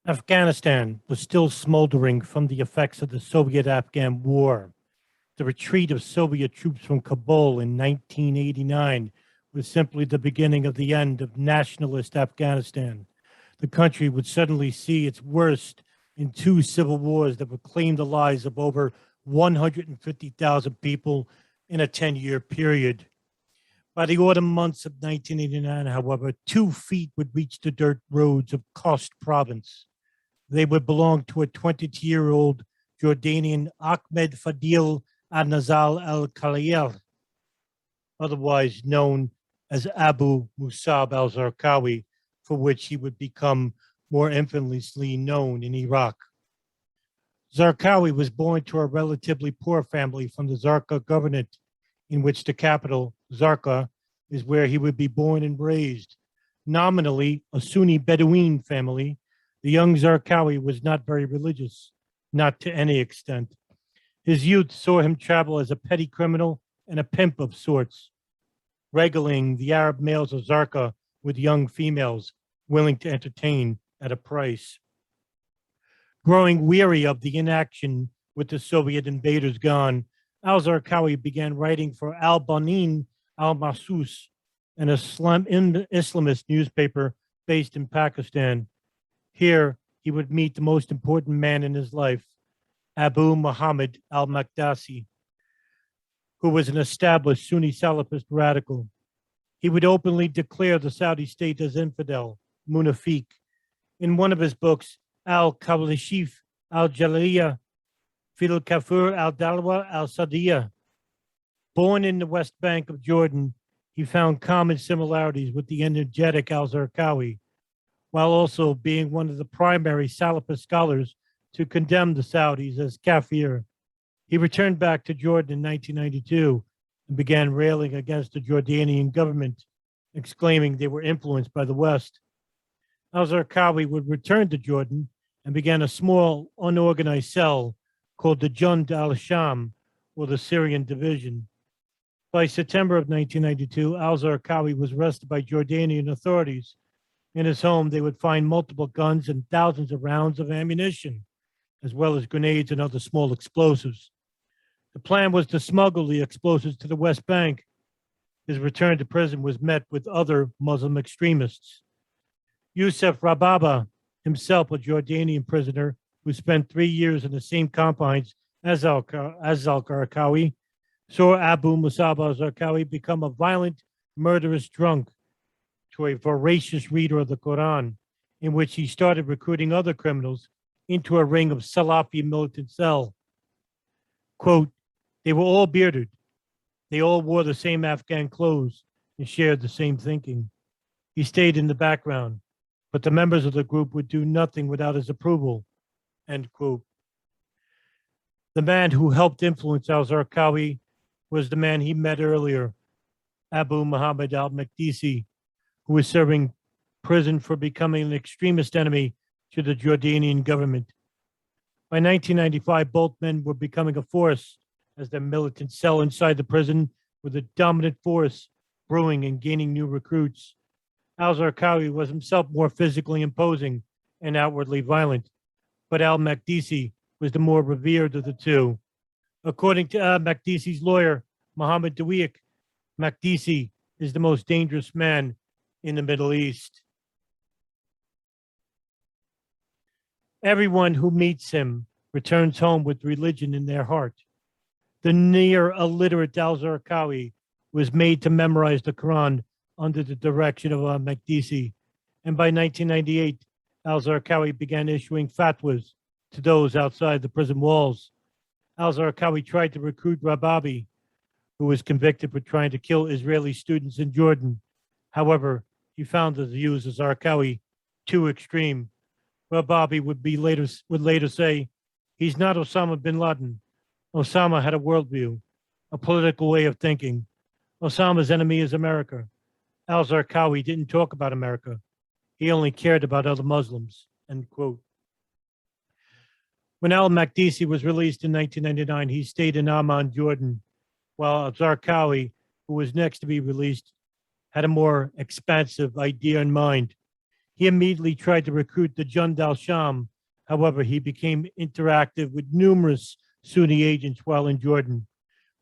Afghanistan was still smoldering from the effects of the Soviet-Afghan War. The retreat of Soviet troops from Kabul in 1989 was simply the beginning of the end of nationalist Afghanistan. The country would suddenly see its worst in two civil wars that would claim the lives of over 150,000 people in a 10-year period. By the autumn months of 1989, however, 2 feet would reach the dirt roads of Khost province. They would belong to a 22-year-old Jordanian Ahmed Fadil al-Nazal al-Khalil, otherwise known as Abu Musab al-Zarqawi, for which he would become more infamously known in Iraq. Zarqawi was born to a relatively poor family from the Zarqa governorate, in which the capital, Zarqa, is where he would be born and raised. Nominally a Sunni Bedouin family, the young Zarqawi was not very religious, not to any extent. His youth saw him travel as a petty criminal and a pimp of sorts, regaling the Arab males of Zarqa with young females willing to entertain at a price. Growing weary of the inaction with the Soviet invaders gone, al-Zarqawi began writing for al-Banin al-Mahsus, an Islamist newspaper based in Pakistan. Here, he would meet the most important man in his life, Abu Muhammad al-Maqdisi, who was an established Sunni Salafist radical. He would openly declare the Saudi state as infidel, munafiq. In one of his books, al-Kawlishif al-Jaliyah, Fil Kafur al-Dalwa al-Sadiyah. Born in the West Bank of Jordan, he found common similarities with the energetic al-Zarqawi, while also being one of the primary Salafist scholars to condemn the Saudis as kafir. He returned back to Jordan in 1992 and began railing against the Jordanian government, exclaiming they were influenced by the West. Al-Zarqawi would return to Jordan and began a small, unorganized cell called the Jund al-Sham, or the Syrian Division. By September of 1992, al-Zarqawi was arrested by Jordanian authorities. In his home, they would find multiple guns and thousands of rounds of ammunition, as well as grenades and other small explosives. The plan was to smuggle the explosives to the West Bank. His return to prison was met with other Muslim extremists. Youssef Rababa, himself a Jordanian prisoner who spent 3 years in the same confines as al-Zarqawi, saw Abu Musab al-Zarqawi become a violent, murderous drunk to a voracious reader of the Quran, in which he started recruiting other criminals into a ring of Salafi militant cell. Quote, they were all bearded. They all wore the same Afghan clothes and shared the same thinking. He stayed in the background, but the members of the group would do nothing without his approval, end quote. The man who helped influence al-Zarqawi was the man he met earlier, Abu Muhammad al-Maqdisi, who was serving prison for becoming an extremist enemy to the Jordanian government. By 1995, both men were becoming a force, as their militant cell inside the prison were the dominant force, brewing and gaining new recruits. Al-Zarqawi was himself more physically imposing and outwardly violent, but al-Maqdisi was the more revered of the two. According to al-Maqdisi's lawyer, Mohammad Najibullah, Maqdisi is the most dangerous man in the Middle East. Everyone who meets him returns home with religion in their heart. The near illiterate al-Zarqawi was made to memorize the Quran under the direction of al-Maqdisi, and by 1998, al-Zarqawi began issuing fatwas to those outside the prison walls. Al-Zarqawi tried to recruit Rababi, who was convicted for trying to kill Israeli students in Jordan. However, he found the views of Zarqawi too extreme. Rababi would later say, he's not Osama bin Laden. Osama had a worldview, a political way of thinking. Osama's enemy is America. Al-Zarqawi didn't talk about America. He only cared about other Muslims, end quote. When al-Maqdisi was released in 1999, he stayed in Amman, Jordan, while Zarqawi, who was next to be released, had a more expansive idea in mind. He immediately tried to recruit the Jund al-Sham. However, he became interactive with numerous Sunni agents while in Jordan,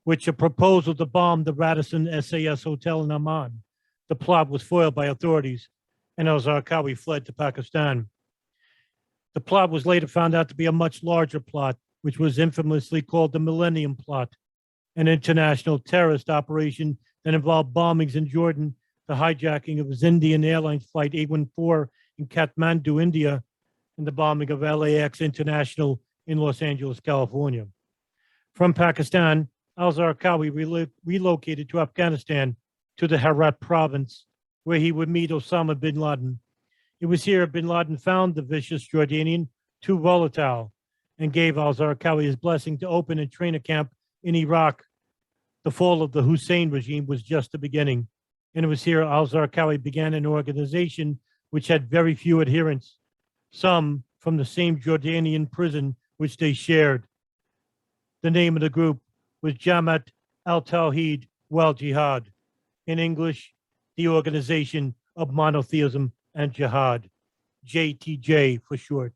which a proposal to bomb the Radisson SAS hotel in Amman. The plot was foiled by authorities, and al-Zarqawi fled to Pakistan. The plot was later found out to be a much larger plot, which was infamously called the Millennium Plot, an international terrorist operation that involved bombings in Jordan, the hijacking of his Indian Airlines Flight 814 in Kathmandu, India, and the bombing of LAX International in Los Angeles, California. From Pakistan, al-Zarqawi relocated to Afghanistan, to the Herat province, where he would meet Osama bin Laden. It was here bin Laden found the vicious Jordanian too volatile and gave al-Zarqawi his blessing to open and train a camp in Iraq. The fall of the Hussein regime was just the beginning, and it was here al-Zarqawi began an organization which had very few adherents, some from the same Jordanian prison which they shared. The name of the group was Jama'at al Tawhid Wal Jihad. In English, the Organization of Monotheism and Jihad, JTJ for short.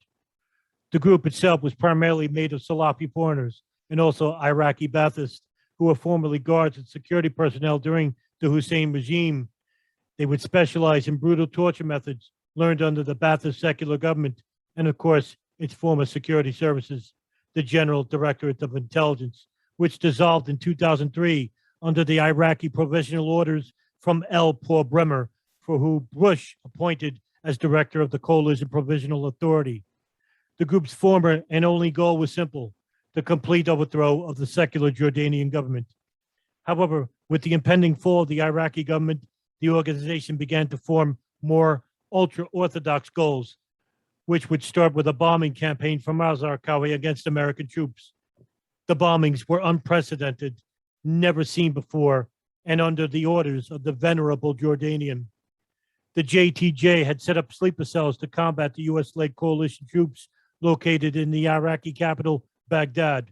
The group itself was primarily made of Salafi foreigners and also Iraqi Baathists who were formerly guards and security personnel during the Hussein regime. They would specialize in brutal torture methods learned under the Ba'athist secular government and, of course, its former security services, the General Directorate of Intelligence, which dissolved in 2003 under the Iraqi provisional orders from L. Paul Bremer, for who Bush appointed as director of the Coalition Provisional Authority. The group's former and only goal was simple: the complete overthrow of the secular Jordanian government. However, with the impending fall of the Iraqi government, the organization began to form more ultra-Orthodox goals, which would start with a bombing campaign from al-Zarqawi against American troops. The bombings were unprecedented, never seen before, and under the orders of the venerable Jordanian. The JTJ had set up sleeper cells to combat the U.S.-led coalition troops located in the Iraqi capital, Baghdad.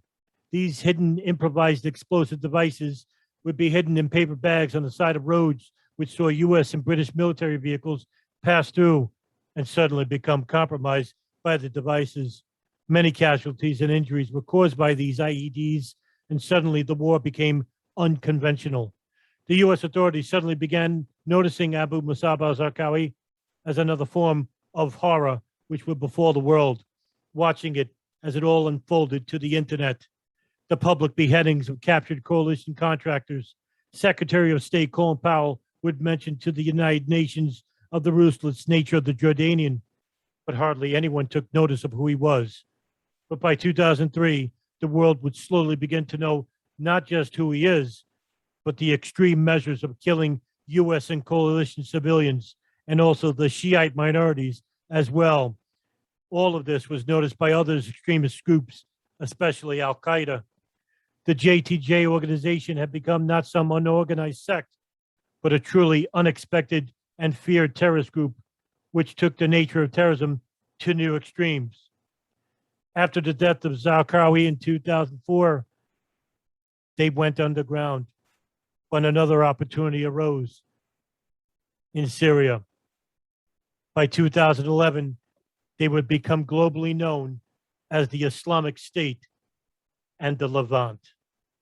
These hidden improvised explosive devices would be hidden in paper bags on the side of roads, which saw U.S. and British military vehicles pass through and suddenly become compromised by the devices. Many casualties and injuries were caused by these IEDs, and suddenly the war became unconventional. The U.S. authorities suddenly began noticing Abu Musab al-Zarqawi as another form of horror which would befall the world, watching it as it all unfolded to the internet. The public beheadings of captured coalition contractors. Secretary of State Colin Powell would mention to the United Nations of the ruthless nature of the Jordanian, but hardly anyone took notice of who he was. But by 2003, the world would slowly begin to know not just who he is, but the extreme measures of killing U.S. and coalition civilians, and also the Shiite minorities as well. All of this was noticed by other extremist groups, especially Al-Qaeda. The JTJ organization had become not some unorganized sect, but a truly unexpected and feared terrorist group, which took the nature of terrorism to new extremes. After the death of Zarqawi in 2004, they went underground when another opportunity arose in Syria. By 2011, they would become globally known as the Islamic State and the Levant.